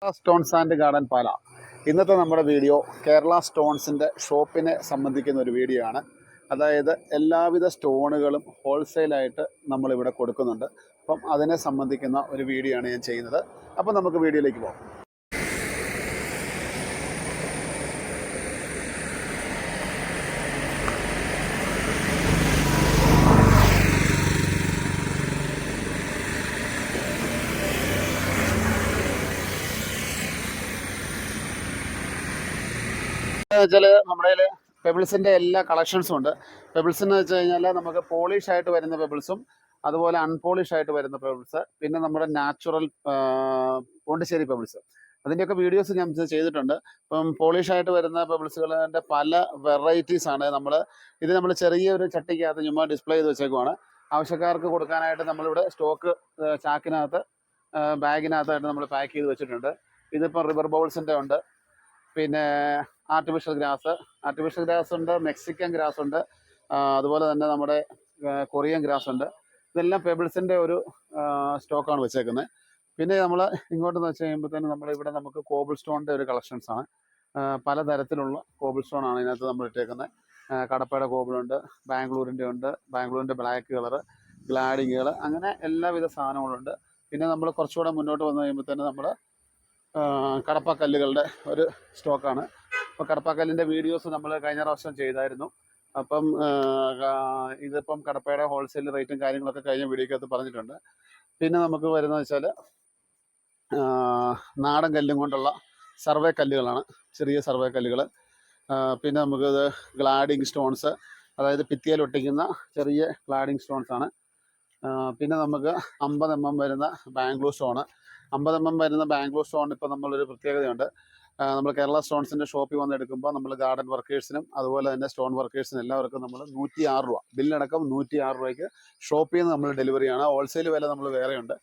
Stones and garden പാല. ഇന്നത്തെ നമ്മുടെ video Kerala സ്റ്റോൺസിൻ്റെ ഷോപ്പിനെ സംബന്ധിക്കുന്ന ഒരു വീഡിയോ ആണ്. അതായത് എല്ലാവിധ സ്റ്റോണുകളും ഹോൾസെയിലായിട്ട് നമ്മളിവിടെ കൊടുക്കുന്നുണ്ട്. അപ്പം അതിനെ സംബന്ധിക്കുന്ന ഒരു വീഡിയോ ആണ് ഞാൻ ചെയ്യുന്നത്. അപ്പം നമുക്ക് വീഡിയോയിലേക്ക് പോകാം. വെച്ചാൽ നമ്മുടെ കയ്യിൽ പെബിൾസിൻ്റെ എല്ലാ കളക്ഷൻസും ഉണ്ട്. പെബിൾസ് എന്ന് വെച്ച് കഴിഞ്ഞാൽ നമുക്ക് പോളിഷ് ആയിട്ട് വരുന്ന പെബിൾസും അതുപോലെ അൺപോളിഷ് ആയിട്ട് വരുന്ന പെബിൾസ്, പിന്നെ നമ്മുടെ നാച്ചുറൽ പോണ്ടിച്ചേരി പെബിൾസ്, അതിൻ്റെയൊക്കെ വീഡിയോസ് ഞാൻ ചെയ്തിട്ടുണ്ട്. ഇപ്പം പോളിഷ് ആയിട്ട് വരുന്ന പെബിൾസുകളുടെ പല വെറൈറ്റീസ് ആണ് നമ്മൾ ചെറിയൊരു ചട്ടിക്കകത്ത് ചുമ്മാ ഡിസ്പ്ലേ ചെയ്ത് വെച്ചേക്കുവാണ്. ആവശ്യക്കാർക്ക് കൊടുക്കാനായിട്ട് നമ്മളിവിടെ സ്റ്റോക്ക് ചാക്കിനകത്ത് ബാഗിനകത്തായിട്ട് നമ്മൾ പാക്ക് ചെയ്ത് വെച്ചിട്ടുണ്ട്. ഇതിപ്പം റിവർ ബൗൾസിൻ്റെ ഉണ്ട്, പിന്നെ ആർട്ടിഫിഷ്യൽ ഗ്രാസ് ഉണ്ട്, മെക്സിക്കൻ ഗ്രാസ് ഉണ്ട്, അതുപോലെ തന്നെ നമ്മുടെ കൊറിയൻ ഗ്രാസ് ഉണ്ട്. ഇതെല്ലാം പെബിൾസിൻ്റെ ഒരു സ്റ്റോക്കാണ് വെച്ചേക്കുന്നത്. പിന്നെ നമ്മൾ ഇങ്ങോട്ടെന്ന് വെച്ച് കഴിയുമ്പോൾ തന്നെ നമ്മളിവിടെ നമുക്ക് കോബിൾ സ്റ്റോണിൻ്റെ ഒരു കളക്ഷൻസാണ്. പലതരത്തിലുള്ള കോബിൾ സ്റ്റോണാണ് ഇതിനകത്ത് നമ്മൾ ഇട്ടേക്കുന്നത്. കടപ്പയുടെ കോബിളുണ്ട്, ബാംഗ്ലൂരിൻ്റെ ബ്ലാക്ക് കളറ്, ഗ്ലാഡിങ്ങുകൾ, അങ്ങനെ എല്ലാവിധ സാധനങ്ങളുണ്ട്. പിന്നെ നമ്മൾ കുറച്ചുകൂടെ മുന്നോട്ട് വന്നു കഴിയുമ്പോൾ തന്നെ നമ്മൾ കടപ്പക്കല്ലുകളുടെ ഒരു സ്റ്റോക്കാണ്. അപ്പോൾ കടപ്പക്കല്ലിൻ്റെ വീഡിയോസ് നമ്മൾ കഴിഞ്ഞ പ്രാവശ്യം ചെയ്തായിരുന്നു. അപ്പം ഇതിപ്പം കടപ്പയുടെ ഹോൾസെയിൽ റേറ്റും കാര്യങ്ങളൊക്കെ കഴിഞ്ഞ വീഡിയോക്കകത്ത് പറഞ്ഞിട്ടുണ്ട്. പിന്നെ നമുക്ക് വരുന്നത് വെച്ചാൽ നാടൻ കല്ലും കൊണ്ടുള്ള സർവേ കല്ലുകളാണ്, ചെറിയ സർവേ കല്ലുകൾ. പിന്നെ നമുക്കിത് ഗ്ലാഡിങ് സ്റ്റോൺസ്, അതായത് ഭിത്തിയിൽ ഒട്ടിക്കുന്ന ചെറിയ ഗ്ലാഡിങ് സ്റ്റോൺസ് ആണ്. പിന്നെ നമുക്ക് 50 mm വരുന്ന ബാംഗ്ലൂർ സ്റ്റോണ്. 50 mm വരുന്ന ബാംഗ്ലൂർ സ്റ്റോൺ ഇപ്പോൾ നമ്മളൊരു പ്രത്യേകതയുണ്ട്. നമ്മൾ കേരള സ്റ്റോൺസിൻ്റെ ഷോപ്പിൽ വന്ന് എടുക്കുമ്പോൾ നമ്മൾ ഗാർഡൻ വർക്കേഴ്സിനും അതുപോലെ തന്നെ സ്റ്റോൺ വർക്കേഴ്സിനും എല്ലാവർക്കും നമ്മൾ 106 രൂപ, ബില്ലടക്കം 106 രൂപയ്ക്ക് ഷോപ്പിൽ നിന്ന് നമ്മൾ ഡെലിവറിയാണ്. ഹോൾസെയിൽ വില നമ്മൾ വേറെയുണ്ട്.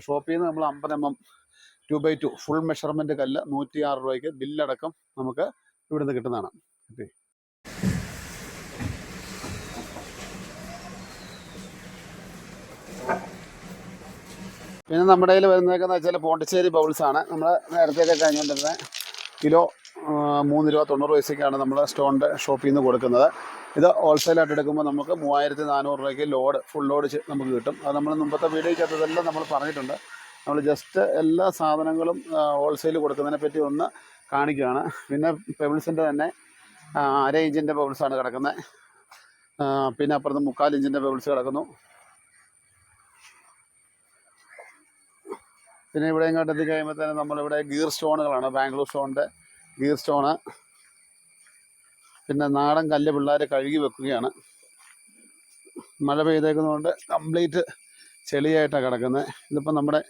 ഷോപ്പിൽ നിന്ന് നമ്മൾ 50 mm 2x2 ഫുൾ മെഷർമെൻറ്റ് കല്ല് 106 രൂപയ്ക്ക് ബില്ലടക്കം നമുക്ക് ഇവിടുന്ന് കിട്ടുന്നതാണ്. ഓക്കെ, പിന്നെ നമ്മുടെ കയ്യിൽ വരുന്നതൊക്കെയെന്ന് വെച്ചാൽ പോണ്ടിച്ചേരി ബൗൾസാണ്. നമ്മൾ നേരത്തെയൊക്കെ കഴിഞ്ഞുകൊണ്ടിരുന്നത് കിലോ 3 രൂപ 90 പൈസയ്ക്കാണ് നമ്മൾ സ്റ്റോണിൻ്റെ ഷോപ്പിൽ നിന്ന് കൊടുക്കുന്നത്. ഇത് ഹോൾസെയിലായിട്ട് എടുക്കുമ്പോൾ നമുക്ക് 3400 രൂപയ്ക്ക് ഫുൾ ലോഡ് നമുക്ക് കിട്ടും. അത് നമ്മൾ മുമ്പത്തെ വീഡിയോയ്ക്കകത്ത് ഇതെല്ലാം നമ്മൾ പറഞ്ഞിട്ടുണ്ട്. നമ്മൾ ജസ്റ്റ് എല്ലാ സാധനങ്ങളും ഹോൾസെയിൽ കൊടുക്കുന്നതിനെ പറ്റി ഒന്ന് കാണിക്കുകയാണ്. പിന്നെ പെബിൾസിൻ്റെ തന്നെ 1/2 ഇഞ്ചിൻ്റെ പെബിൾസാണ് കിടക്കുന്നത്. പിന്നെ അപ്പുറത്ത് 3/4 ഇഞ്ചിൻ്റെ പെബിൾസ് കിടക്കുന്നു. പിന്നെ ഇവിടെ ഇങ്ങോട്ട് എത്തിക്കഴിയുമ്പോൾ തന്നെ നമ്മളിവിടെ ഗീർ സ്റ്റോണുകളാണ്, ബാംഗ്ലൂർ സ്റ്റോണിൻ്റെ ഗീർ സ്റ്റോണ്. പിന്നെ നാടൻ കല്ല് പിള്ളേർ കഴുകി വെക്കുകയാണ്. മഴ പെയ്തേക്കുന്നതുകൊണ്ട് കംപ്ലീറ്റ് ചെളിയായിട്ടാണ് കിടക്കുന്നത്. ഇതിപ്പം നമ്മുടെ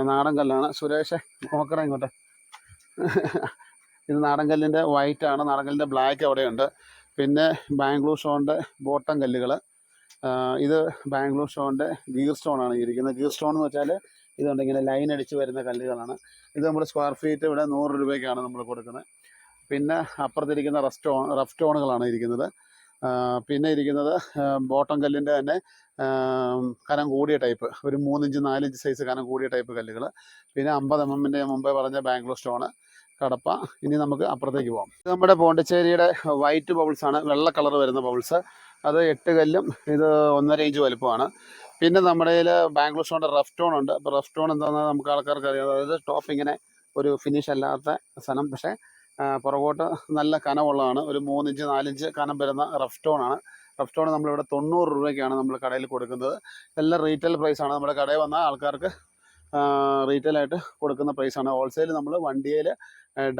നാടൻ കല്ലാണ്. സുരേഷ് നോക്കണേ ഇങ്ങോട്ട്. ഇത് നാടൻ കല്ലിൻ്റെ വൈറ്റാണ്, നാടൻ കല്ലിൻ്റെ ബ്ലാക്ക് അവിടെയുണ്ട്. പിന്നെ ബാംഗ്ലൂർ സ്റ്റോണിൻ്റെ ബോട്ടം കല്ലുകൾ. ഇത് ബാംഗ്ലൂർ സ്റ്റോണിൻ്റെ ഗീർ സ്റ്റോണാണ് ഇരിക്കുന്നത്. ഗീർ സ്റ്റോൺ എന്ന് വെച്ചാൽ ഇതുകൊണ്ട് ഇങ്ങനെ ലൈൻ അടിച്ച് വരുന്ന കല്ലുകളാണ്. ഇത് നമ്മൾ സ്ക്വയർ ഫീറ്റ് ഇവിടെ 100 രൂപയ്ക്കാണ് നമ്മൾ കൊടുക്കുന്നത്. പിന്നെ അപ്പുറത്തിരിക്കുന്ന റഫ് സ്റ്റോണുകളാണ് ഇരിക്കുന്നത്. പിന്നെ ഇരിക്കുന്നത് ബോട്ടം കല്ലിൻ്റെ തന്നെ കനം കൂടിയ ടൈപ്പ്, ഒരു 3 ഇഞ്ച് 4 ഇഞ്ച് സൈസ് കനം കൂടിയ ടൈപ്പ് കല്ലുകൾ. പിന്നെ 50 mm മുമ്പേ പറഞ്ഞ ബാംഗ്ലൂർ സ്റ്റോണ്, കടപ്പ. ഇനി നമുക്ക് അപ്പുറത്തേക്ക് പോകാം. ഇത് നമ്മുടെ പോണ്ടിച്ചേരിയുടെ വൈറ്റ് ബൗൾസാണ്, വെള്ള കളർ വരുന്ന ബൗൾസ്. അത് 8 കല്ലും ഇത് 1.5 ഇഞ്ച് വലുപ്പമാണ്. പിന്നെ നമ്മുടെ കയ്യിൽ ബാംഗ്ലൂർ സ്റ്റോണിൻ്റെ റഫ് സ്റ്റോൺ ഉണ്ട്. അപ്പോൾ റഫ് സ്റ്റോൺ എന്താണെന്ന് നമുക്ക് ആൾക്കാർക്ക് അറിയാം. അതായത് ടോപ്പ് ഇങ്ങനെ ഒരു ഫിനിഷ് അല്ലാത്ത സ്ഥലം, പക്ഷേ പുറകോട്ട് നല്ല കനമുള്ളതാണ്. ഒരു 3 ഇഞ്ച് 4 ഇഞ്ച് കനം വരുന്ന റഫ് സ്റ്റോണാണ്. റഫ് സ്റ്റോൺ നമ്മളിവിടെ 90 രൂപയ്ക്കാണ് നമ്മൾ കടയിൽ കൊടുക്കുന്നത്. എല്ലാം റീറ്റെയിൽ പ്രൈസാണ്. നമ്മുടെ കടയിൽ വന്ന ആൾക്കാർക്ക് റീറ്റെയിലായിട്ട് കൊടുക്കുന്ന പ്രൈസാണ്. ഹോൾസെയിൽ നമ്മൾ വണ്ടിയിൽ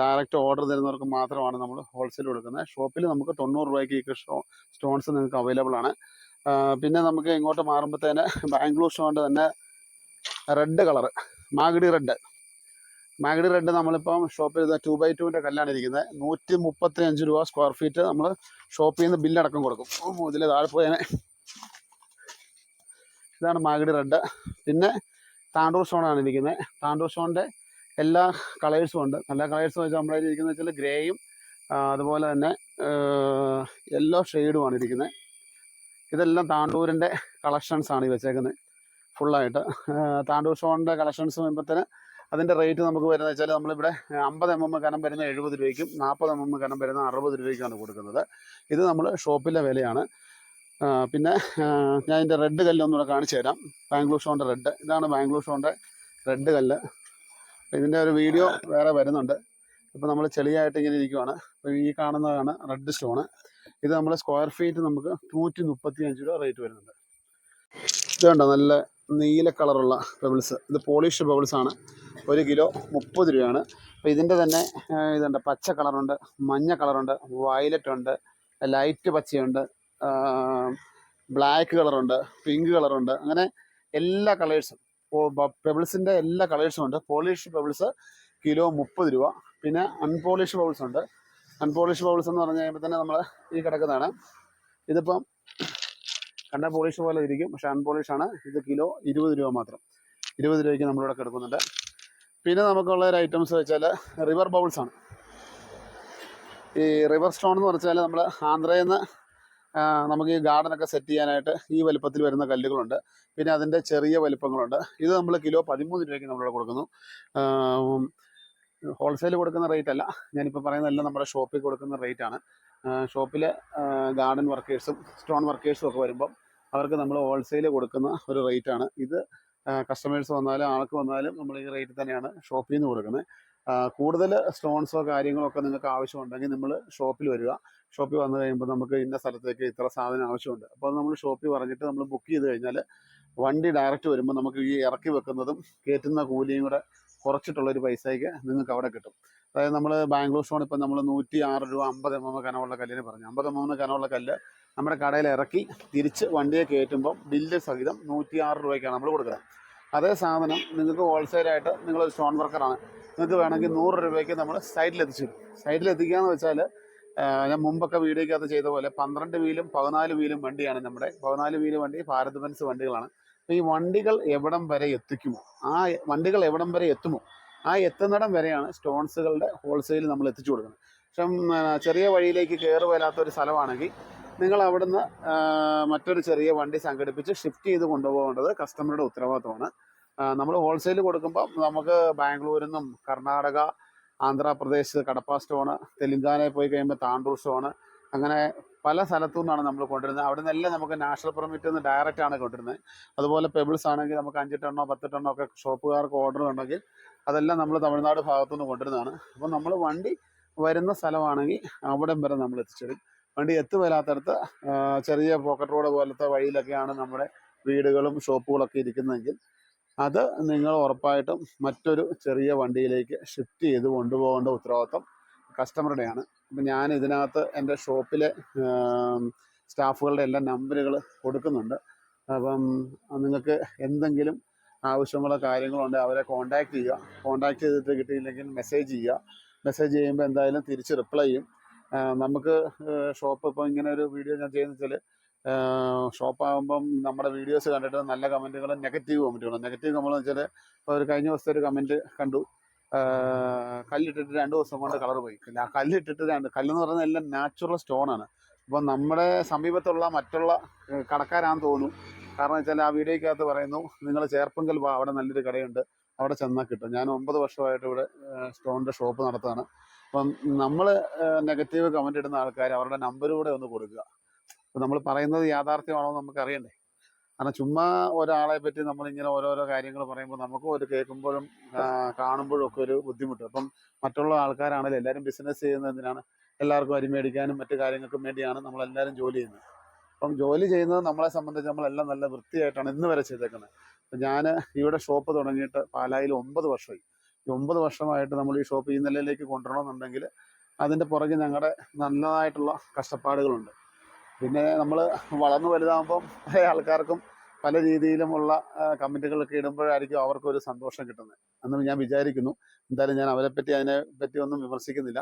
ഡയറക്റ്റ് ഓർഡർ തരുന്നവർക്ക് മാത്രമാണ് നമ്മൾ ഹോൾസെയിൽ കൊടുക്കുന്നത്. ഷോപ്പിൽ നമുക്ക് 90 രൂപയ്ക്ക് ഈ സ്റ്റോൺസ് നിങ്ങൾക്ക് അവൈലബിൾ ആണ്. പിന്നെ നമുക്ക് ഇങ്ങോട്ട് മാറുമ്പോഴത്തേന് ബാംഗ്ലൂർ സ്റ്റോണിൻ്റെ തന്നെ റെഡ് കളറ്, മാഗഡി റെഡ് നമ്മളിപ്പം ഷോപ്പിൽ 2x2 കല്ലാണ് ഇരിക്കുന്നത്. 135 രൂപ സ്ക്വയർ ഫീറ്റ് നമ്മൾ ഷോപ്പിൽ നിന്ന് ബില്ലടക്കം കൊടുക്കും. ഇതിൽ താഴെ പോയതിനെ ഇതാണ് മാഗഡി റെഡ്. പിന്നെ താണ്ടൂർ സ്റ്റോണാണ് ഇരിക്കുന്നത്. താണ്ടൂർ സ്റ്റോണിൻ്റെ എല്ലാ കളേഴ്സും ഉണ്ട്. നല്ല കളേഴ്സ് വെച്ചാൽ നമ്മുടെ ഇരിക്കുന്നത് വെച്ചാൽ ഗ്രേയും അതുപോലെ തന്നെ യെല്ലോ ഷെയ്ഡുമാണ് ഇരിക്കുന്നത്. ഇതെല്ലാം താണ്ടൂരിൻ്റെ കളക്ഷൻസാണ് ഈ വെച്ചേക്കുന്നത് ഫുള്ളായിട്ട്. താണ്ടൂർ സ്റ്റോണിൻ്റെ കളക്ഷൻസ് വരുമ്പോഴത്തേന് അതിൻ്റെ റേറ്റ് നമുക്ക് വരുന്നത് വെച്ചാൽ നമ്മളിവിടെ 50 mm കനം വരുന്ന 70 രൂപയ്ക്കും 40 mm കനം വരുന്ന 60 രൂപയ്ക്കാണ് കൊടുക്കുന്നത്. ഇത് നമ്മൾ ഷോപ്പിലെ വിലയാണ്. പിന്നെ ഞാൻ ഇതിൻ്റെ റെഡ് കല്ല് ഒന്നുകൂടെ കാണിച്ചു തരാം. ബാംഗ്ലൂർ ഷോൻ്റെ റെഡ്, ഇതാണ് ബാംഗ്ലൂർ ഷോൻ്റെ റെഡ് കല്ല്. ഇതിൻ്റെ ഒരു വീഡിയോ വേറെ വരുന്നുണ്ട്. ഇപ്പോൾ നമ്മൾ ചെളിയായിട്ട് ഇങ്ങനെ ഇരിക്കുവാണ്. അപ്പോൾ ഈ കാണുന്നതാണ് റെഡ് സ്റ്റോണ്. ഇത് നമ്മൾ സ്ക്വയർ ഫീറ്റ് നമുക്ക് 135 രൂപ റേറ്റ് വരുന്നുണ്ട്. ഇത് കണ്ടോ, നല്ല നീല കളറുള്ള പെബിൾസ്. ഇത് പോളിഷ് പെബിൾസ് ആണ്. 1 കിലോ 30 രൂപയാണ്. അപ്പോൾ ഇതിൻ്റെ തന്നെ ഇതുണ്ട്, പച്ച കളറുണ്ട്, മഞ്ഞ കളറുണ്ട്, വയലറ്റ് ഉണ്ട്, ലൈറ്റ് പച്ചയുണ്ട്, ബ്ലാക്ക് കളറുണ്ട്, പിങ്ക് കളറുണ്ട്, അങ്ങനെ എല്ലാ കളേഴ്സും പെബിൾസിൻ്റെ എല്ലാ കളേഴ്സും ഉണ്ട്. പോളിഷ് പെബിൾസ് കിലോ 30 രൂപ. പിന്നെ അൺപോളിഷ് പെബിൾസ് ഉണ്ട്. അൺപോളിഷ് പെബിൾസ് എന്ന് പറഞ്ഞു കഴിയുമ്പോൾ തന്നെ നമ്മൾ ഈ കിടക്കുന്നതാണ്. ഇതിപ്പം കണ്ട പോളിഷ് പോലെ ഇരിക്കും, പക്ഷേ അൺപോളിഷ് ആണ്. ഇത് കിലോ 20 രൂപ മാത്രം. 20 രൂപയ്ക്ക് നമ്മളിവിടെ കിടക്കുന്നുണ്ട്. പിന്നെ നമുക്കുള്ള ഒരു ഐറ്റംസ് വെച്ചാൽ റിവർ ബൗൾസ് ആണ്. ഈ റിവർ സ്റ്റോൺ എന്ന് പറഞ്ഞാൽ നമ്മൾ ആന്ധ്രയിൽ നിന്ന് നമുക്ക് ഈ ഗാർഡനൊക്കെ സെറ്റ് ചെയ്യാനായിട്ട് ഈ വലുപ്പത്തിൽ വരുന്ന കല്ലുകളുണ്ട്. പിന്നെ അതിൻ്റെ ചെറിയ വലുപ്പങ്ങളുണ്ട്. ഇത് നമ്മൾ കിലോ 13 രൂപയ്ക്ക് നമ്മളിവിടെ കൊടുക്കുന്നു. ഹോൾസെയിൽ കൊടുക്കുന്ന റേറ്റ് അല്ല, ഞാനിപ്പോൾ പറയുന്നതെല്ലാം നമ്മുടെ ഷോപ്പിൽ കൊടുക്കുന്ന റേറ്റാണ്. ഷോപ്പിലെ ഗാർഡൻ വർക്കേഴ്സും സ്റ്റോൺ വർക്കേഴ്സും ഒക്കെ വരുമ്പം അവർക്ക് നമ്മൾ ഹോൾസെയിൽ കൊടുക്കുന്ന ഒരു റേറ്റാണ് ഇത്. കസ്റ്റമേഴ്സ് വന്നാലും ആൾക്ക് വന്നാലും നമ്മൾ ഈ റേറ്റ് തന്നെയാണ് ഷോപ്പിൽ നിന്ന് കൊടുക്കുന്നത്. കൂടുതൽ സ്റ്റോൺസോ കാര്യങ്ങളോ ഒക്കെ നിങ്ങൾക്ക് ആവശ്യമുണ്ടെങ്കിൽ നമ്മൾ ഷോപ്പിൽ വരിക. ഷോപ്പിൽ വന്നു കഴിയുമ്പോൾ നമുക്ക് ഇന്ന സ്ഥലത്തേക്ക് ഇത്ര സാധനം ആവശ്യമുണ്ട്, അപ്പോൾ നമ്മൾ ഷോപ്പിൽ പറഞ്ഞിട്ട് നമ്മൾ ബുക്ക് ചെയ്ത് കഴിഞ്ഞാൽ വണ്ടി ഡയറക്റ്റ് വരുമ്പോൾ നമുക്ക് ഈ ഇറക്കി വെക്കുന്നതും കയറ്റുന്ന കൂലിയും കൂടെ കുറച്ചിട്ടുള്ളൊരു പൈസയ്ക്ക് നിങ്ങൾക്ക് അവിടെ കിട്ടും. അതായത് നമ്മൾ ബാംഗ്ലൂർ സ്റ്റോൺ ഇപ്പം നമ്മൾ 106 രൂപ 50 mm കനമുള്ള കല്ലിന് പറഞ്ഞു. 50 mm കനമുള്ള കല്ല് നമ്മുടെ കടയിൽ ഇറക്കി തിരിച്ച് വണ്ടിയെ കയറ്റുമ്പം ബില്ല് സഹിതം 106 രൂപയ്ക്കാണ് നമ്മൾ കൊടുക്കുന്നത്. അതേ സാധനം നിങ്ങൾക്ക് ഹോൾസെയിലായിട്ട് നിങ്ങളൊരു സ്റ്റോൺ വർക്കറാണ്, നിങ്ങൾക്ക് വേണമെങ്കിൽ 100 രൂപയ്ക്ക് നമ്മൾ സൈഡിലെത്തിച്ചു തരും. സൈഡിലെത്തിക്കുക എന്ന് വെച്ചാൽ ഞാൻ മുമ്പൊക്കെ വീഡിയോയ്ക്കകത്ത് ചെയ്ത പോലെ 12 വീലും 14 വീലും വണ്ടിയാണ് നമ്മുടെ. 14 വീല് വണ്ടി ഭാരത് ബെൻസ് വണ്ടികളാണ്. അപ്പോൾ ഈ വണ്ടികൾ എവിടം വരെ എത്തിക്കുമോ, ആ വണ്ടികൾ എവിടം വരെ എത്തുമോ ആ എത്തുന്നിടം വരെയാണ് സ്റ്റോൺസുകളുടെ ഹോൾസെയിൽ നമ്മൾ എത്തിച്ചു കൊടുക്കുന്നത്. പക്ഷേ ചെറിയ വഴിയിലേക്ക് കയറി വരാത്തൊരു സ്ഥലമാണെങ്കിൽ നിങ്ങൾ അവിടുന്ന് മറ്റൊരു ചെറിയ വണ്ടി സംഘടിപ്പിച്ച് ഷിഫ്റ്റ് ചെയ്ത് കൊണ്ടുപോകേണ്ടത് കസ്റ്റമറുടെ ഉത്തരവാദിത്തമാണ്. നമ്മൾ ഹോൾസെയിൽ കൊടുക്കുമ്പോൾ നമുക്ക് ബാംഗ്ലൂരിൽ നിന്നും കർണാടക, ആന്ധ്രാപ്രദേശ് കടപ്പ സ്റ്റോണ്, തെലുങ്കാനയിൽ പോയി കഴിയുമ്പോൾ താണ്ടൂർ സ്റ്റോണ്, അങ്ങനെ പല സ്ഥലത്തു നിന്നാണ് നമ്മൾ കൊണ്ടുവരുന്നത്. അവിടെ നിന്നെല്ലാം നമുക്ക് നാഷണൽ പെർമിറ്റ് നിന്ന് ഡയറക്റ്റ് ആണ് കൊണ്ടുവരുന്നത്. അതുപോലെ പെബിൾസ് ആണെങ്കിൽ നമുക്ക് 5 ടണ്ണോ 10 ടണ്ണോ ഒക്കെ ഷോപ്പുകാർക്ക് ഓർഡർ ഉണ്ടെങ്കിൽ അതെല്ലാം നമ്മൾ തമിഴ്നാട് ഭാഗത്തുനിന്ന് കൊണ്ടുവരുന്നതാണ്. അപ്പോൾ നമ്മൾ വണ്ടി വരുന്ന സ്ഥലമാണെങ്കിൽ അവിടം വരെ നമ്മൾ എത്തിച്ചേരും. വണ്ടി എത്തുവരാത്തടത്ത് ചെറിയ പോക്കറ്റ് റോഡ് പോലത്തെ വഴിയിലൊക്കെയാണ് നമ്മുടെ വീടുകളും ഷോപ്പുകളൊക്കെ ഇരിക്കുന്നതെങ്കിൽ അത് നിങ്ങൾ ഉറപ്പായിട്ടും മറ്റൊരു ചെറിയ വണ്ടിയിലേക്ക് ഷിഫ്റ്റ് ചെയ്ത് കൊണ്ടുപോകേണ്ട ഉത്തരവാദിത്വം കസ്റ്റമറുടെയാണ്. അപ്പം ഞാൻ ഇതിനകത്ത് എൻ്റെ ഷോപ്പിലെ സ്റ്റാഫുകളുടെ എല്ലാ നമ്പറുകൾ കൊടുക്കുന്നുണ്ട്. അപ്പം നിങ്ങൾക്ക് എന്തെങ്കിലും ആവശ്യങ്ങളോ കാര്യങ്ങളോ ഉണ്ടെങ്കിൽ അവരെ കോൺടാക്റ്റ് ചെയ്യുക. കോൺടാക്റ്റ് ചെയ്തിട്ട് കിട്ടിയില്ലെങ്കിൽ മെസ്സേജ് ചെയ്യുക. മെസ്സേജ് ചെയ്യുമ്പോൾ എന്തായാലും തിരിച്ച് റിപ്ലൈ ചെയ്യും. നമുക്ക് ഷോപ്പ് ഇപ്പോൾ ഇങ്ങനെ ഒരു വീഡിയോ ഞാൻ ചെയ്യുന്നത് വെച്ചാൽ ഷോപ്പാകുമ്പം നമ്മുടെ വീഡിയോസ് കണ്ടിട്ട് നല്ല കമൻറ്റുകളും നെഗറ്റീവ് കമൻറ്റുകളും. നെഗറ്റീവ് കമൻറ്റ് വെച്ചാൽ ഇപ്പോൾ ഒരു കഴിഞ്ഞ ദിവസത്തെ ഒരു കമൻറ്റ് കണ്ടു, കല്ലിട്ടിട്ട് 2 ദിവസം കൊണ്ട് കളർ പോയി. കല്ലിട്ടിട്ട് കല്ലെന്ന് പറയുന്നത് എല്ലാം നാച്ചുറൽ സ്റ്റോണാണ്. അപ്പോൾ നമ്മുടെ സമീപത്തുള്ള മറ്റുള്ള കടക്കാരാണെന്ന് തോന്നുന്നു. കാരണം വെച്ചാൽ ആ വീഡിയോയ്ക്കകത്ത് പറയുന്നു നിങ്ങൾ ചേർപ്പങ്കൽ വാ, അവിടെ നല്ലൊരു കടയുണ്ട്, അവിടെ ചെന്നാൽ കിട്ടും. ഞാൻ 9 വർഷമായിട്ട് ഇവിടെ സ്റ്റോണിൻ്റെ ഷോപ്പ് നടത്തുകയാണ്. അപ്പം നമ്മൾ നെഗറ്റീവ് കമൻ്റ് ഇടുന്ന ആൾക്കാർ അവരുടെ നമ്പർ കൂടെ ഒന്ന് കൊടുക്കുക. അപ്പോൾ നമ്മൾ പറയുന്നത് യാഥാർത്ഥ്യമാണോ എന്ന് നമുക്ക് അറിയണ്ടേ. കാരണം ചുമ്മാ ഒരാളെ പറ്റി നമ്മളിങ്ങനെ ഓരോരോ കാര്യങ്ങൾ പറയുമ്പോൾ നമുക്കും ഒരു കേൾക്കുമ്പോഴും കാണുമ്പോഴും ഒക്കെ ഒരു ബുദ്ധിമുട്ട്. അപ്പം മറ്റുള്ള ആൾക്കാരാണെങ്കിലും എല്ലാവരും ബിസിനസ് ചെയ്യുന്നത് എന്തിനാണ്? എല്ലാവർക്കും അരി മേടിക്കാനും മറ്റു കാര്യങ്ങൾക്കും വേണ്ടിയാണ് നമ്മളെല്ലാവരും ജോലി ചെയ്യുന്നത്. അപ്പം ജോലി ചെയ്യുന്നത് നമ്മളെ സംബന്ധിച്ച് നമ്മളെല്ലാം നല്ല വൃത്തിയായിട്ടാണ് ഇന്ന് വരെ ചെയ്തേക്കുന്നത്. അപ്പം ഞാൻ ഇവിടെ ഷോപ്പ് തുടങ്ങിയിട്ട് പാലായിൽ 9 വർഷമായി. ഈ 9 വർഷമായിട്ട് നമ്മൾ ഈ ഷോപ്പ് ഈ നിലയിലേക്ക് കൊണ്ടുവരണമെന്നുണ്ടെങ്കിൽ അതിൻ്റെ പുറകെ ഞങ്ങളുടെ നല്ലതായിട്ടുള്ള കഷ്ടപ്പാടുകളുണ്ട്. പിന്നെ നമ്മൾ വളർന്നു വലുതാകുമ്പം പല ആൾക്കാർക്കും പല രീതിയിലുമുള്ള കമൻറ്റുകളൊക്കെ ഇടുമ്പോഴായിരിക്കും അവർക്കൊരു സന്തോഷം കിട്ടുന്നത് എന്ന് ഞാൻ വിചാരിക്കുന്നു. എന്തായാലും ഞാൻ അവരെപ്പറ്റി അതിനെപ്പറ്റി ഒന്നും വിമർശിക്കുന്നില്ല.